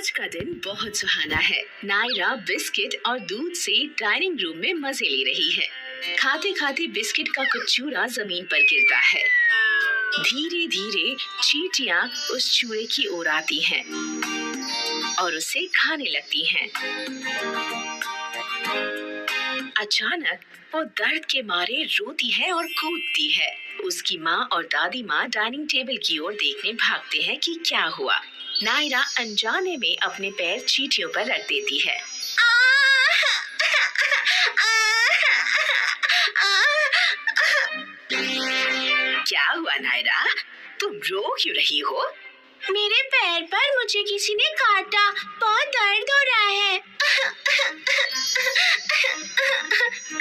आज का दिन बहुत सुहाना है। नायरा बिस्किट और दूध से डाइनिंग रूम में मजे ले रही है। खाते खाते बिस्किट का कुछ चूरा जमीन पर गिरता है। धीरे धीरे चींटियां उस चूरे की ओर आती हैं और उसे खाने लगती हैं। अचानक वो दर्द के मारे रोती है और कूदती है। उसकी माँ और दादी माँ डाइनिंग टेबल की ओर देखने भागते हैं कि क्या हुआ। नायरा अनजाने में अपने पैर चींटियों पर रख देती है। क्या हुआ नायरा, तुम रो क्यों रही हो? मेरे पैर पर मुझे किसी ने काटा, बहुत दर्द हो रहा है।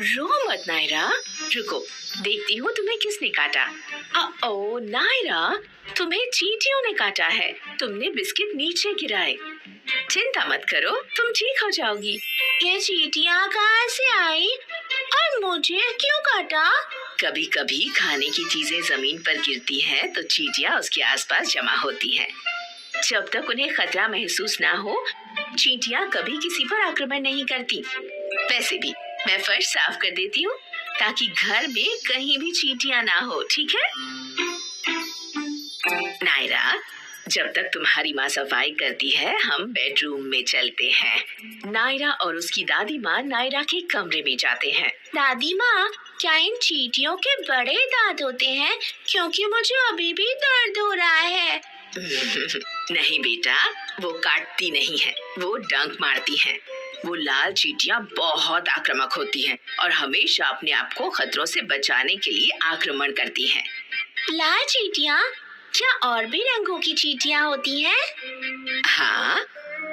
रो मत नायरा, रुको देखती हूँ तुम्हें किसने काटा। ओ नायरा, तुम्हें चींटियों ने काटा है। तुमने बिस्किट नीचे गिराए। चिंता मत करो, तुम ठीक हो जाओगी। ये चींटियां कहाँ से आई और मुझे क्यों काटा? कभी कभी खाने की चीजें जमीन पर गिरती हैं तो चींटियां उसके आसपास जमा होती हैं। जब तक उन्हें खतरा महसूस ना हो, चींटियां कभी किसी पर आक्रमण नहीं करती। वैसे भी मैं फर्श साफ कर देती हूँ ताकि घर में कहीं भी चींटियां ना हो, ठीक है? नायरा, जब तक तुम्हारी माँ सफाई करती है हम बेडरूम में चलते हैं। नायरा और उसकी दादी माँ नायरा के कमरे में जाते हैं। दादी माँ, क्या इन चींटियों के बड़े दांत होते हैं? क्योंकि मुझे अभी भी दर्द हो रहा है। नहीं बेटा, वो काटती नहीं है, वो डंक मारती हैं। वो लाल चींटियां बहुत आक्रामक होती हैं और हमेशा अपने आप को खतरों से बचाने के लिए आक्रमण करती हैं। लाल चींटियां? क्या और भी रंगों की चींटियां होती हैं? हाँ,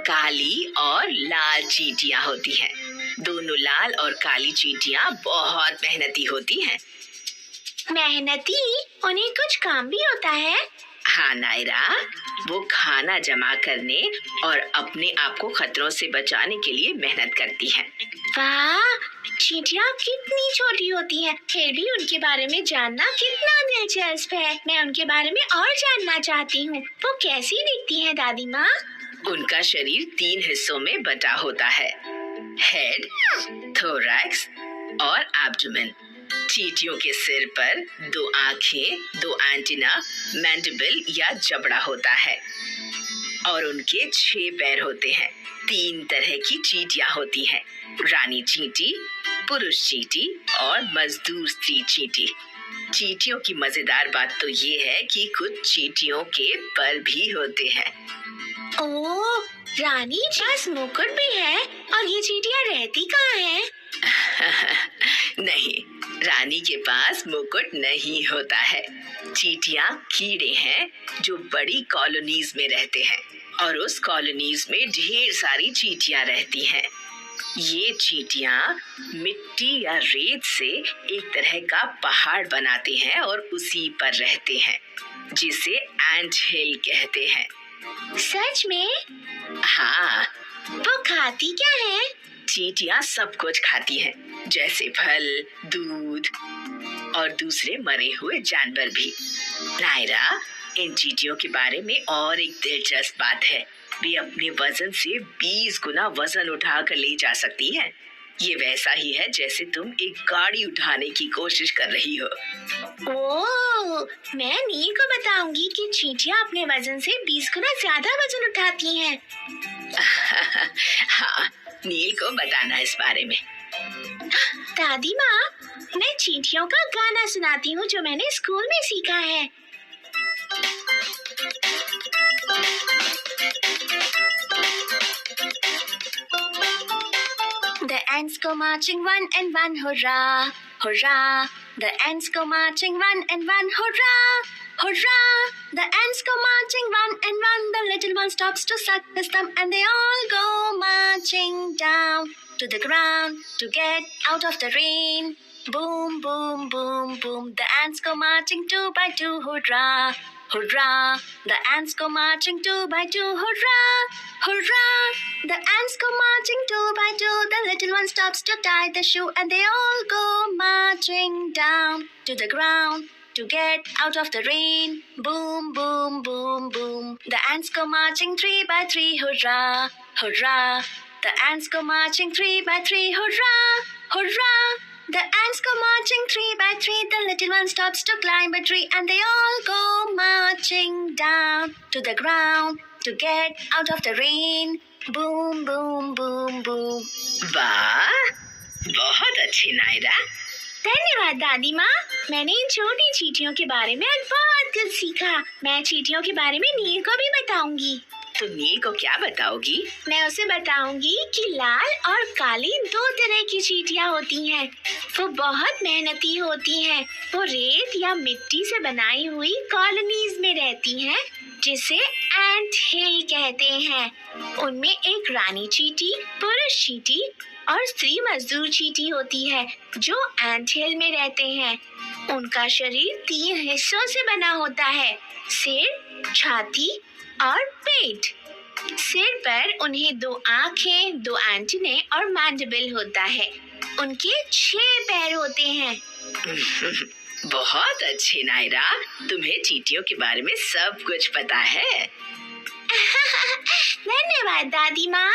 काली और लाल चींटियां होती हैं। दोनों लाल और काली चींटियां बहुत मेहनती होती हैं। मेहनती? उन्हें कुछ काम भी होता है? हाँ नायरा, वो खाना जमा करने और अपने आप को खतरों से बचाने के लिए मेहनत करती हैं। वाह, चींटियां कितनी छोटी होती हैं, फिर भी उनके बारे में जानना कितना दिलचस्प है। मैं उनके बारे में और जानना चाहती हूँ। वो कैसी दिखती हैं दादी माँ? उनका शरीर 3 हिस्सों में बटा होता है, हेड, थोरैक्स और एब्डोमेन। चींटियों के सिर पर 2 आँखें, 2 एंटीना, मैंडिबल या जबड़ा होता है और उनके 6 पैर होते हैं। 3 तरह की चींटियां होती हैं, रानी चींटी, पुरुष चींटी और मजदूर स्त्री चींटी। चींटियों की मजेदार बात तो ये है कि कुछ चींटियों के पर भी होते हैं। ओह, रानी के पास मुकुट भी है और ये चींटियां रहती कहाँ हैं? नहीं, रानी के पास मुकुट नहीं होता है। चींटियां कीड़े हैं जो बड़ी कॉलोनीज में रहते हैं और उस कॉलोनीज में ढेर सारी चींटियां रहती हैं। ये चींटियां मिट्टी या रेत से एक तरह का पहाड़ बनाते हैं और उसी पर रहते हैं, जिसे एंट हिल कहते हैं। सच में? हाँ। वो खाती क्या है? चींटियां सब कुछ खाती हैं, जैसे फल, दूध और दूसरे मरे हुए जानवर भी। नायरा, इन चींटियों के बारे में और एक दिलचस्प बात है। वे अपने वजन से 20 गुना वजन उठाकर ले जा सकती हैं। ये वैसा ही है जैसे तुम एक गाड़ी उठाने की कोशिश कर रही हो। ओह, मैं नील को बताऊंगी कि चींटियां अपने वजन से 20 गुना ज्यादा वजन उठाती हैं। हाँ, नील को बताना इस बारे में। दादी माँ, मैं चींटियों का गाना सुनाती हूँ जो मैंने स्कूल में सीखा है। The ants go marching one and one, hurrah, hurrah. The ants go marching one and one, hurrah, hurrah. The ants go marching one and one. The little one stops to suck his thumb and they all go marching down to the ground to get out of the rain. Boom, boom, boom, boom. The ants go marching 2 by 2, hurrah, hurrah. The ants go marching 2 by 2, hurrah, hurrah. The ants go marching 2 by 2. The little one stops to tie the shoe and they all go marching down to the ground to get out of the rain. Boom, boom, boom, boom. The ants go marching 3 by 3. Hurrah, hurrah. The ants go marching 3 by 3. Hurrah, hurrah. The ants go marching 3 by 3. The little one stops to climb a tree, and they all go marching down to the ground to get out of the rain. Boom, boom, boom, boom. वाह, बहुत अच्छी नायरा। धन्यवाद दादी माँ। मैंने इन छोटी चींटियों के बारे में आज बहुत कुछ सीखा। मैं चींटियों के बारे में नील को भी बताऊंगी। तुम नील को क्या बताओगी? मैं उसे बताऊंगी कि लाल और काली 2 तरह की चींटियां होती हैं। वो बहुत मेहनती होती हैं। वो रेत या मिट्टी से बनाई हुई कॉलोनीज में रहती हैं, जिसे एंट हिल कहते हैं। उनमें एक रानी चींटी, पुरुष चींटी और स्त्री मजदूर चींटी होती है, जो एंट हिल में रहते हैं। उनका शरीर 3 हिस्सों से बना होता है: सिर, छाती और पेट। सिर पर उन्हें 2 आँखें, 2 एंटेने और मैंडिबल होता है। उनके 6 पैर होते हैं। बहुत अच्छी नायरा, तुम्हें चींटियों के बारे में सब कुछ पता है। धन्यवाद दादी माँ।